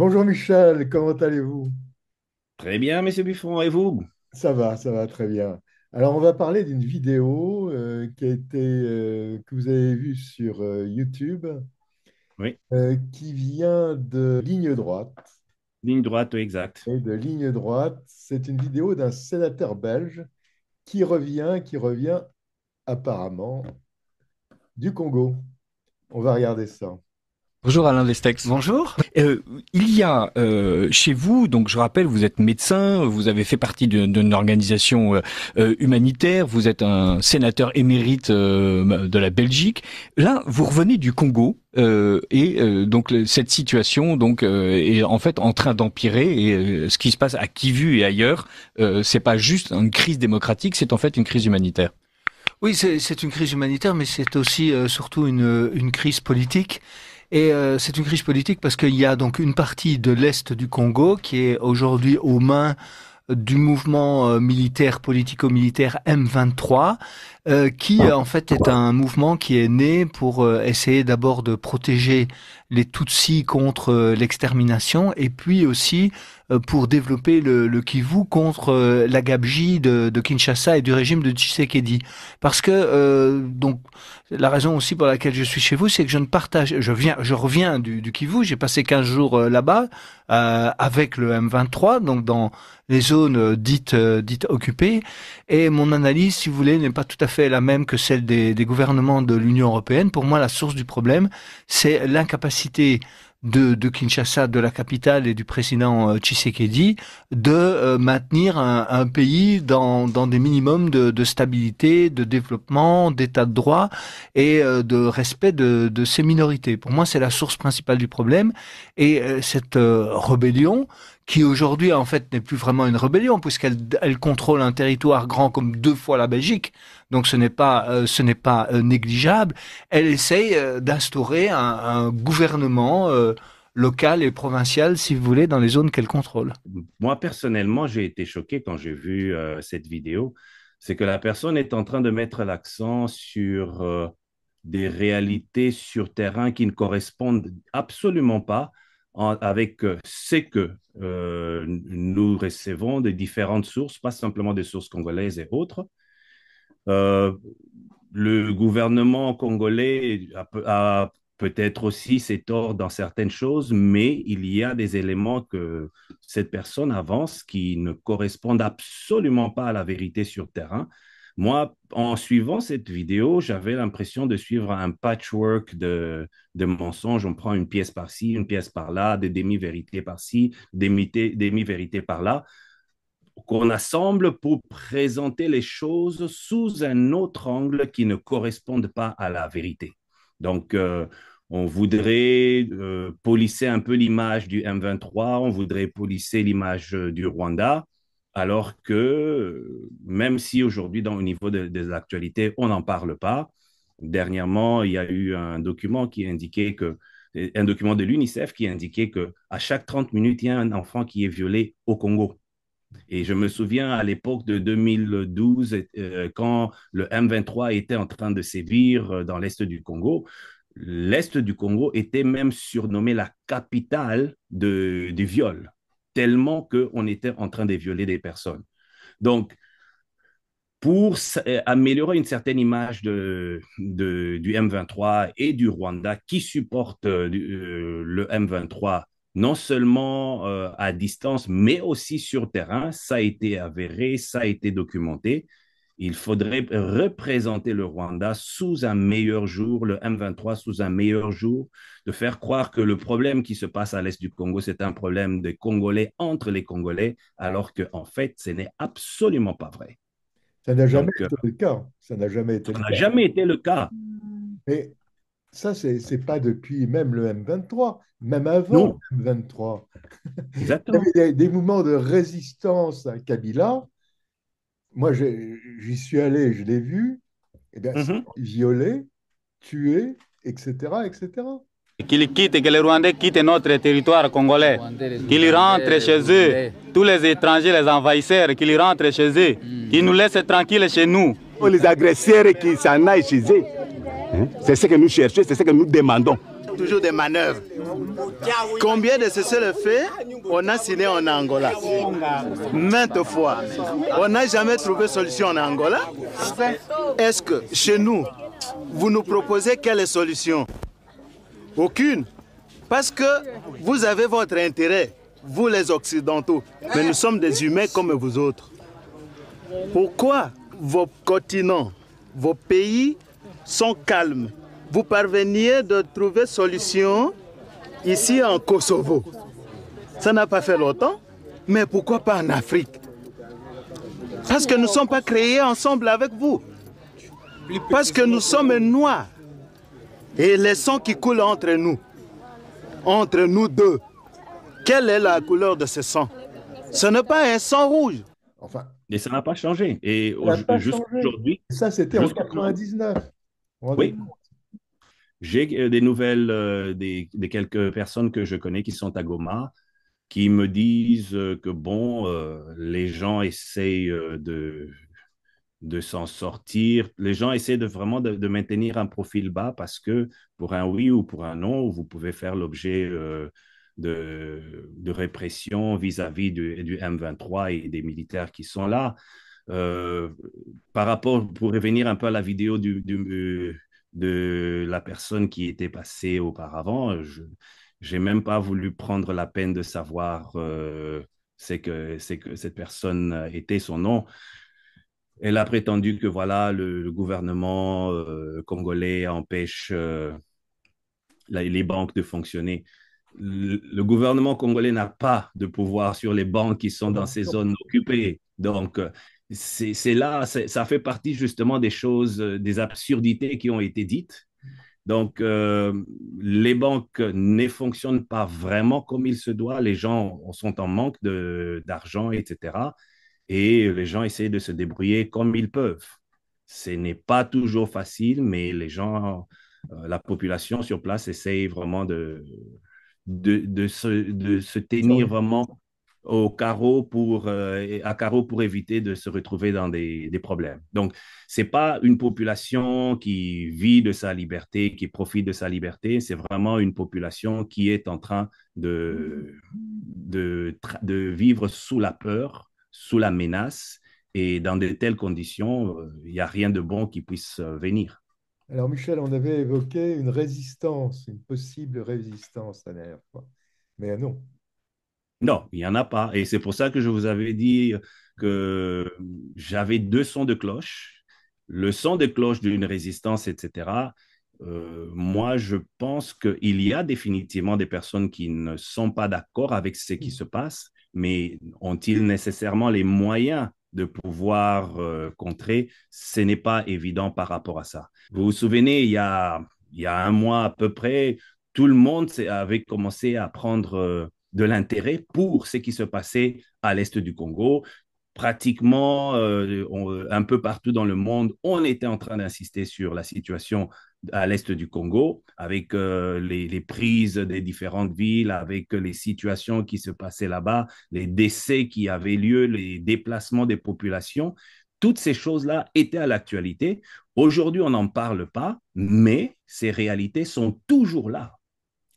Bonjour Michel, comment allez-vous? Très bien, Monsieur Buffon, et vous? Ça va très bien. Alors on va parler d'une vidéo que vous avez vue sur YouTube, Oui, qui vient de Ligne droite. ligne droite, oui, exact. Et de Ligne droite, c'est une vidéo d'un sénateur belge qui revient apparemment du Congo. On va regarder ça. Bonjour Alain Destex. Bonjour. Il y a chez vous, donc je rappelle, vous êtes médecin, vous avez fait partie d'une organisation humanitaire, vous êtes un sénateur émérite de la Belgique. Là, vous revenez du Congo donc cette situation est en fait en train d'empirer et ce qui se passe à Kivu et ailleurs, c'est pas juste une crise démocratique, c'est en fait une crise humanitaire. Oui, c'est une crise humanitaire, mais c'est aussi surtout une crise politique. Et c'est une crise politique parce qu'il y a donc une partie de l'Est du Congo qui est aujourd'hui aux mains du mouvement militaire, politico-militaire M23, qui en fait est un mouvement qui est né pour essayer d'abord de protéger les Tutsis contre l'extermination et puis aussi pour développer le Kivu contre la gabegie de Kinshasa et du régime de Tshisekedi. Parce que donc la raison aussi pour laquelle je suis chez vous, c'est que je ne partage, je reviens du Kivu, j'ai passé 15 jours là-bas avec le M23, donc dans les zones dites occupées. Et mon analyse, si vous voulez, n'est pas tout à fait la même que celle des gouvernements de l'Union européenne. Pour moi, la source du problème, c'est l'incapacité de Kinshasa, de la capitale et du président Tshisekedi de maintenir un pays dans des minimums de stabilité, de développement, d'état de droit et de respect de ses minorités. Pour moi, c'est la source principale du problème. Et cette rébellion, qui aujourd'hui en fait n'est plus vraiment une rébellion puisqu'elle contrôle un territoire grand comme deux fois la Belgique, donc ce n'est pas négligeable. Elle essaye d'instaurer un gouvernement local et provincial, si vous voulez, dans les zones qu'elle contrôle. Moi, personnellement, j'ai été choqué quand j'ai vu cette vidéo. C'est que la personne est en train de mettre l'accent sur des réalités sur terrain qui ne correspondent absolument pas avec ce que nous recevons de différentes sources, pas simplement des sources congolaises et autres. Euh, le gouvernement congolais a peut-être aussi ses torts dans certaines choses, mais il y a des éléments que cette personne avance qui ne correspondent absolument pas à la vérité sur terrain. Moi, en suivant cette vidéo, j'avais l'impression de suivre un patchwork de mensonges. On prend une pièce par-ci, une pièce par-là, des demi-vérités par-ci, des demi-vérités par-là qu'on assemble pour présenter les choses sous un autre angle qui ne corresponde pas à la vérité. Donc, on voudrait polisser un peu l'image du M23, on voudrait polisser l'image du Rwanda, alors que même si aujourd'hui, au niveau des actualités, on n'en parle pas, dernièrement, il y a eu un document qui indiquait que un document de l'UNICEF qui indiquait que à chaque 30 minutes, il y a un enfant qui est violé au Congo. Et je me souviens à l'époque de 2012, quand le M23 était en train de sévir dans l'Est du Congo était même surnommé la capitale du viol, tellement qu'on était en train de violer des personnes. Donc, pour améliorer une certaine image du M23 et du Rwanda qui supporte le M23 non seulement à distance, mais aussi sur terrain. Ça a été avéré, ça a été documenté. Il faudrait représenter le Rwanda sous un meilleur jour, le M23 sous un meilleur jour, de faire croire que le problème qui se passe à l'est du Congo, c'est un problème des Congolais entre les Congolais, alors qu'en fait, ce n'est absolument pas vrai. Ça n'a jamais Donc, été le cas. Ça n'a jamais été ça le n'a cas. jamais été le cas. Mais ça, c'est pas depuis même le M23, même avant Non, le M23. Il y exactement. avait des mouvements de résistance à Kabila. Moi, j'y suis allé, je l'ai vu. Eh bien, c'est Mhm. violé, tué, etc., etc. Qu'ils quittent, que les Rwandais quittent notre territoire congolais, qu'ils rentrent chez eux, tous les étrangers, les envahisseurs, qu'ils rentrent chez eux, qu'ils nous laissent tranquilles chez nous. Les agresseurs qui s'en aillent chez eux, c'est ce que nous cherchons, c'est ce que nous demandons. toujours des manœuvres. Combien de cessez-le-feu on a signé en Angola? Maintes fois. On n'a jamais trouvé solution en Angola. Est-ce que chez nous, vous nous proposez quelle solution? Aucune. Parce que vous avez votre intérêt, vous les Occidentaux. Mais nous sommes des humains comme vous autres. Pourquoi vos continents, vos pays sont calmes? Vous parveniez de trouver solution ici en Kosovo. Ça n'a pas fait longtemps, mais pourquoi pas en Afrique? Parce que nous ne sommes pas créés ensemble avec vous. Parce que nous sommes noirs. Et les sangs qui coulent entre nous deux, quelle est la couleur de ce sang? Ce n'est pas un sang rouge. Enfin, Et ça n'a pas changé. Et ça n'a pas jusqu'aujourd'hui, changé. Ça, c'était en 99. oui, j'ai des nouvelles des quelques personnes que je connais qui sont à Goma, qui me disent que bon, les gens essayent de s'en sortir. Les gens essaient vraiment de maintenir un profil bas parce que pour un oui ou pour un non, vous pouvez faire l'objet de répression vis-à-vis du M23 et des militaires qui sont là. Par rapport, pour revenir un peu à la vidéo de la personne qui était passée auparavant, je n'ai même pas voulu prendre la peine de savoir c'est que cette personne était son nom. Elle a prétendu que voilà, le gouvernement congolais empêche les banques de fonctionner. Le gouvernement congolais n'a pas de pouvoir sur les banques qui sont dans ces zones occupées. Donc, c'est là, ça fait partie justement des choses, des absurdités qui ont été dites. Donc, les banques ne fonctionnent pas vraiment comme il se doit. Les gens sont en manque d'argent, etc. Et les gens essayent de se débrouiller comme ils peuvent. Ce n'est pas toujours facile, mais les gens, la population sur place essaye vraiment de se tenir vraiment à carreau pour éviter de se retrouver dans des problèmes. Donc, ce n'est pas une population qui vit de sa liberté, qui profite de sa liberté, c'est vraiment une population qui est en train de vivre sous la peur, sous la menace, et dans de telles conditions, il n'y a rien de bon qui puisse venir. Alors, Michel, on avait évoqué une résistance, une possible résistance la dernière fois. Mais non. Non, il n'y en a pas. Et c'est pour ça que je vous avais dit que j'avais deux sons de cloche. Le son de cloche d'une résistance, etc. Moi, je pense qu'il y a définitivement des personnes qui ne sont pas d'accord avec ce qui se passe, mais ont-ils nécessairement les moyens de pouvoir contrer? Ce n'est pas évident par rapport à ça. Vous vous souvenez, il y a un mois à peu près, tout le monde avait commencé à prendre de l'intérêt pour ce qui se passait à l'est du Congo. Pratiquement un peu partout dans le monde, on était en train d'insister sur la situation à l'est du Congo, avec les prises des différentes villes, avec les situations qui se passaient là-bas, les décès qui avaient lieu, les déplacements des populations. Toutes ces choses-là étaient à l'actualité. Aujourd'hui, on n'en parle pas, mais ces réalités sont toujours là.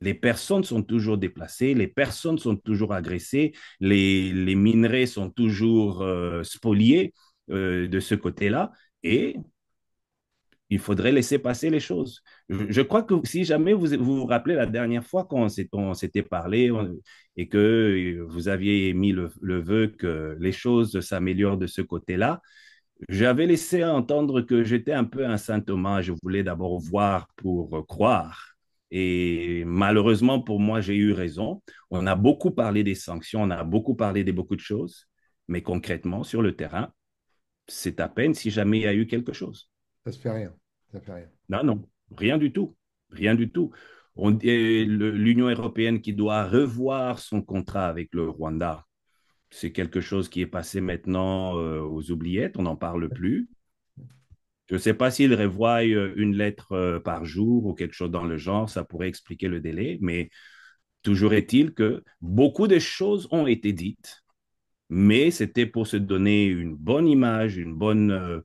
Les personnes sont toujours déplacées, les personnes sont toujours agressées, les minerais sont toujours spoliés de ce côté-là, et il faudrait laisser passer les choses. Je crois que si jamais vous rappelez la dernière fois qu'on s'était parlé et que vous aviez mis le vœu que les choses s'améliorent de ce côté-là, j'avais laissé entendre que j'étais un peu un saint Thomas, je voulais d'abord voir pour croire. Et malheureusement, pour moi, j'ai eu raison. On a beaucoup parlé des sanctions, on a beaucoup parlé de beaucoup de choses, mais concrètement, sur le terrain, c'est à peine si jamais il y a eu quelque chose. Ça se fait rien. Ça fait rien. Non, non, rien du tout. Rien du tout. L'Union européenne qui doit revoir son contrat avec le Rwanda, c'est quelque chose qui est passé maintenant aux oubliettes, on n'en parle plus. Je ne sais pas s'ils revoient une lettre par jour ou quelque chose dans le genre, ça pourrait expliquer le délai, mais toujours est-il que beaucoup de choses ont été dites, mais c'était pour se donner une bonne image, une bonne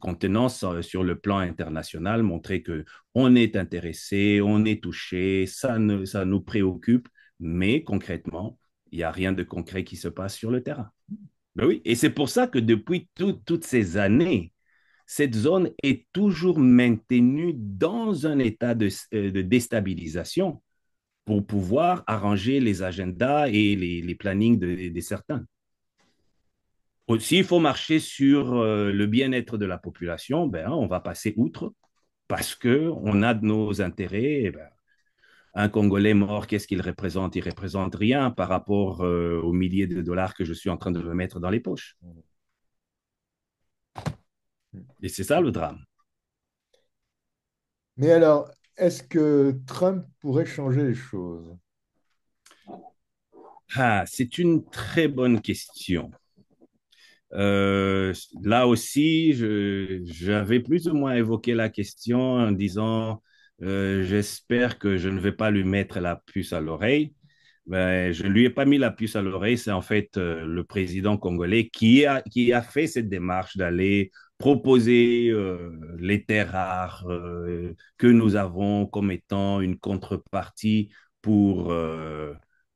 contenance sur le plan international, montrer qu'on est intéressé, on est touché, ça nous préoccupe, mais concrètement, il n'y a rien de concret qui se passe sur le terrain. Ben oui, et c'est pour ça que depuis toutes ces années, cette zone est toujours maintenue dans un état de déstabilisation pour pouvoir arranger les agendas et les plannings de certains. Aussi, il faut marcher sur le bien-être de la population. Ben, on va passer outre parce qu'on a de nos intérêts. Et ben, un Congolais mort, qu'est-ce qu'il représente? Il ne représente rien par rapport aux milliers de dollars que je suis en train de me mettre dans les poches. Et c'est ça le drame. Mais alors, est-ce que Trump pourrait changer les choses? Ah, c'est une très bonne question. Là aussi, j'avais plus ou moins évoqué la question en disant, j'espère que je ne vais pas lui mettre la puce à l'oreille. Ben, je ne lui ai pas mis la puce à l'oreille, c'est en fait le président congolais qui a fait cette démarche d'aller proposer les terres rares que nous avons comme étant une contrepartie pour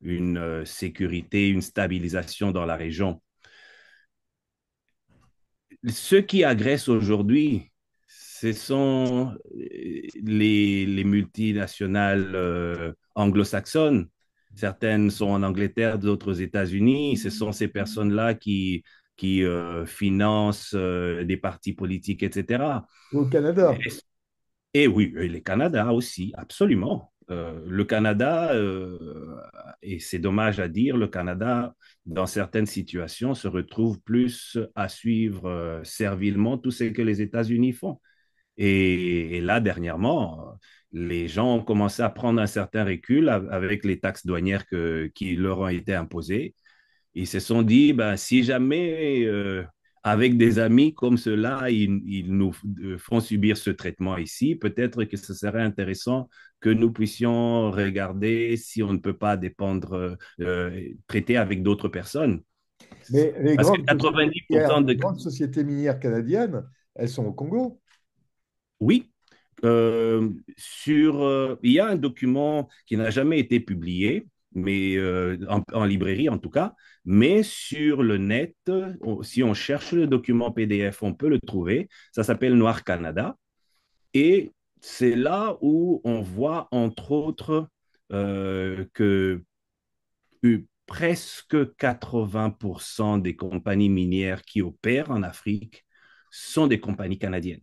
une sécurité, une stabilisation dans la région. Ceux qui agressent aujourd'hui, ce sont les multinationales anglo-saxonnes. Certaines sont en Angleterre, d'autres aux États-Unis. Ce sont ces personnes-là qui financent des partis politiques, etc. Au Canada? Et oui, et le Canada aussi, absolument. Le Canada, et c'est dommage à dire, le Canada, dans certaines situations, se retrouve plus à suivre servilement tout ce que les États-Unis font. Et là, dernièrement, les gens ont commencé à prendre un certain recul avec les taxes douanières qui leur ont été imposées. Ils se sont dit, ben, si jamais, avec des amis comme cela, ils nous font subir ce traitement ici, peut-être que ce serait intéressant que nous puissions regarder si on ne peut pas dépendre, traiter avec d'autres personnes. Mais Parce que 90% les de... grandes sociétés minières canadiennes, elles sont au Congo. Oui, il y a un document qui n'a jamais été publié, mais en librairie en tout cas, mais sur le net, si on cherche le document PDF, on peut le trouver. Ça s'appelle Noir Canada. Et c'est là où on voit, entre autres, que presque 80% des compagnies minières qui opèrent en Afrique sont des compagnies canadiennes.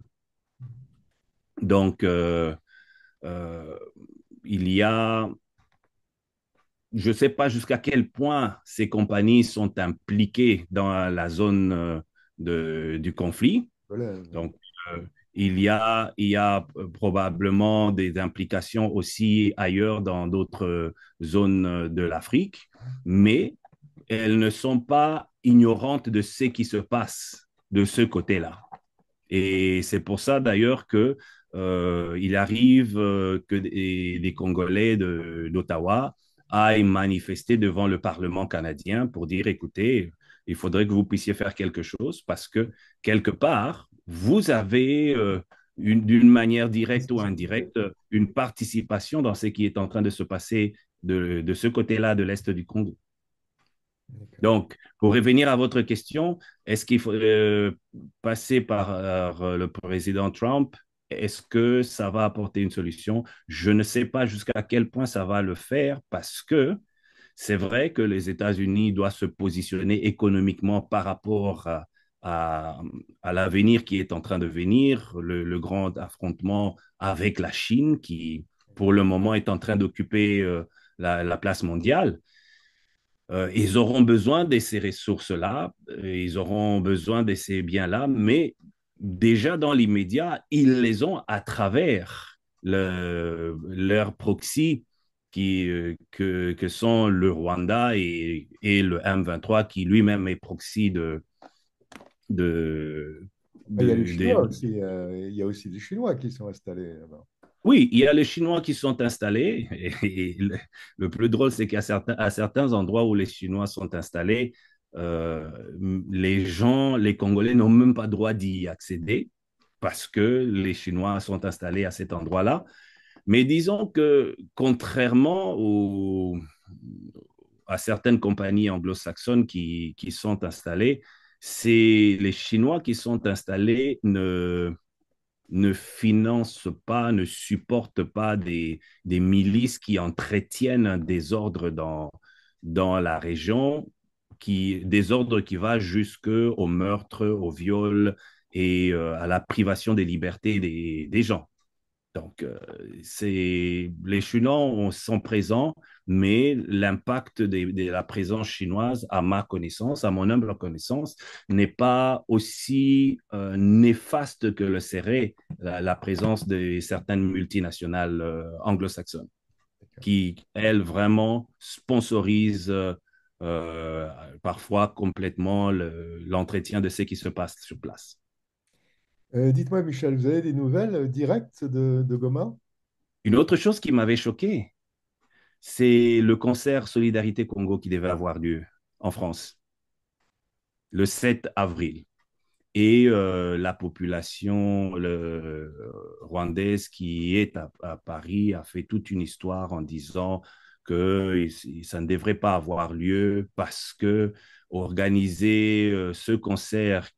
Donc, euh, il y a, je ne sais pas jusqu'à quel point ces compagnies sont impliquées dans la zone du conflit. Voilà. Donc, euh, il y a probablement des implications aussi ailleurs dans d'autres zones de l'Afrique, mais elles ne sont pas ignorantes de ce qui se passe de ce côté-là. Et c'est pour ça d'ailleurs que il arrive que des Congolais d'Ottawa aillent manifester devant le Parlement canadien pour dire, écoutez, il faudrait que vous puissiez faire quelque chose parce que quelque part, vous avez d'une manière directe ou indirecte une participation dans ce qui est en train de se passer de ce côté-là de l'Est du Congo. Donc, pour revenir à votre question, est-ce qu'il faut passer par le président Trump? Est-ce que ça va apporter une solution? Je ne sais pas jusqu'à quel point ça va le faire parce que c'est vrai que les États-Unis doivent se positionner économiquement par rapport à, à l'avenir qui est en train de venir, le grand affrontement avec la Chine qui, pour le moment, est en train d'occuper la place mondiale. Ils auront besoin de ces ressources-là, ils auront besoin de ces biens-là, mais déjà dans l'immédiat, ils les ont à travers leur proxy que sont le Rwanda et le M23 qui lui-même est proxy de, Il y a les Chinois de, aussi. Il y a aussi des Chinois qui sont installés là-bas. Oui, il y a les Chinois qui sont installés. Et le plus drôle, c'est qu'à à certains endroits où les Chinois sont installés, euh, les Congolais n'ont même pas droit d'y accéder parce que les Chinois sont installés à cet endroit-là. Mais disons que contrairement à certaines compagnies anglo-saxonnes qui sont installées, c'est les Chinois qui sont installés ne financent pas, ne supportent pas des milices qui entretiennent un désordre dans la région, des ordres qui va jusqu'au meurtre, au viol et à la privation des libertés des gens. Donc, les Chinois sont présents, mais l'impact de la présence chinoise, à ma connaissance, à mon humble connaissance, n'est pas aussi néfaste que le serait la présence de certaines multinationales anglo-saxonnes, qui, elles, vraiment sponsorisent euh, parfois complètement l'entretien de ce qui se passe sur place. Dites-moi, Michel, vous avez des nouvelles directes de Goma? Une autre chose qui m'avait choqué, c'est le concert Solidarité Congo qui devait avoir lieu en France le 7 avril. Et la population rwandaise qui est à Paris a fait toute une histoire en disant que ça ne devrait pas avoir lieu parce que organiser ce concert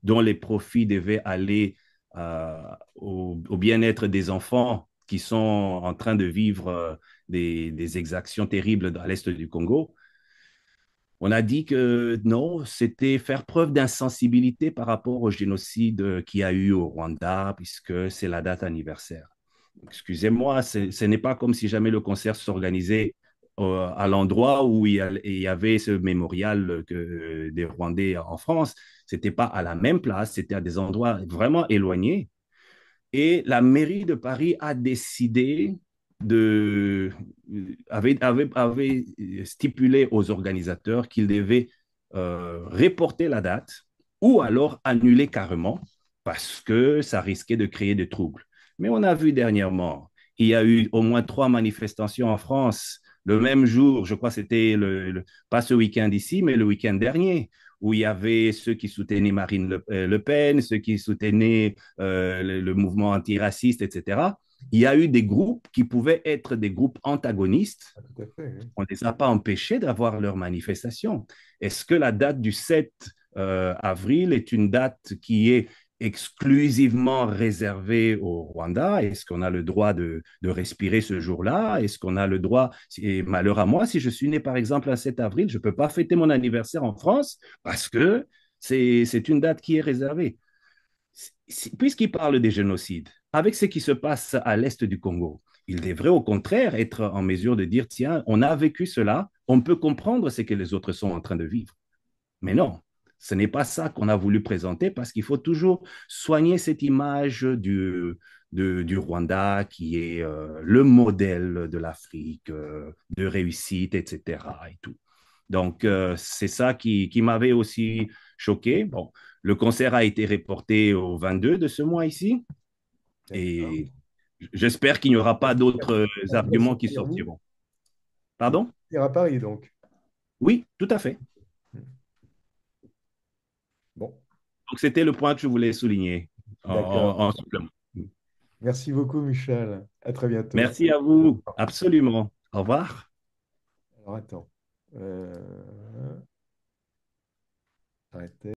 dont les profits devaient aller au bien-être des enfants qui sont en train de vivre des exactions terribles à l'est du Congo, on a dit que non, c'était faire preuve d'insensibilité par rapport au génocide qu'il y a eu au Rwanda, puisque c'est la date anniversaire. Excusez-moi, ce n'est pas comme si jamais le concert s'organisait à l'endroit où il y avait ce mémorial des Rwandais en France. Ce n'était pas à la même place, c'était à des endroits vraiment éloignés. Et la mairie de Paris a décidé avait stipulé aux organisateurs qu'ils devaient reporter la date ou alors annuler carrément parce que ça risquait de créer des troubles. Mais on a vu dernièrement, il y a eu au moins 3 manifestations en France le même jour, je crois que c'était pas ce week-end ici, mais le week-end dernier, où il y avait ceux qui soutenaient Marine Le Pen, ceux qui soutenaient le mouvement antiraciste, etc. Il y a eu des groupes qui pouvaient être des groupes antagonistes. Ah, tout à fait, oui. On ne les a pas empêchés d'avoir leur manifestation. Est-ce que la date du 7 avril est une date qui est exclusivement réservée au Rwanda? Est-ce qu'on a le droit de respirer ce jour-là? Est-ce qu'on a le droit, et malheur à moi, si je suis né par exemple un 7 avril, je ne peux pas fêter mon anniversaire en France parce que c'est une date qui est réservée. Puisqu'il parle des génocides, avec ce qui se passe à l'est du Congo, il devrait au contraire être en mesure de dire, tiens, on a vécu cela, on peut comprendre ce que les autres sont en train de vivre. Mais non, ce n'est pas ça qu'on a voulu présenter parce qu'il faut toujours soigner cette image du Rwanda qui est le modèle de l'Afrique, de réussite, etc. Et tout. Donc, c'est ça qui m'avait aussi choqué. Bon, le concert a été reporté au 22 de ce mois ici et j'espère qu'il n'y aura pas d'autres arguments qui sortiront. Pardon? Il à Paris, donc. Oui, tout à fait. Bon, Donc, c'était le point que je voulais souligner d'accord. en supplément. Merci beaucoup, Michel. À très bientôt. Merci à vous. Absolument. Au revoir. Alors, attends. Arrêtez.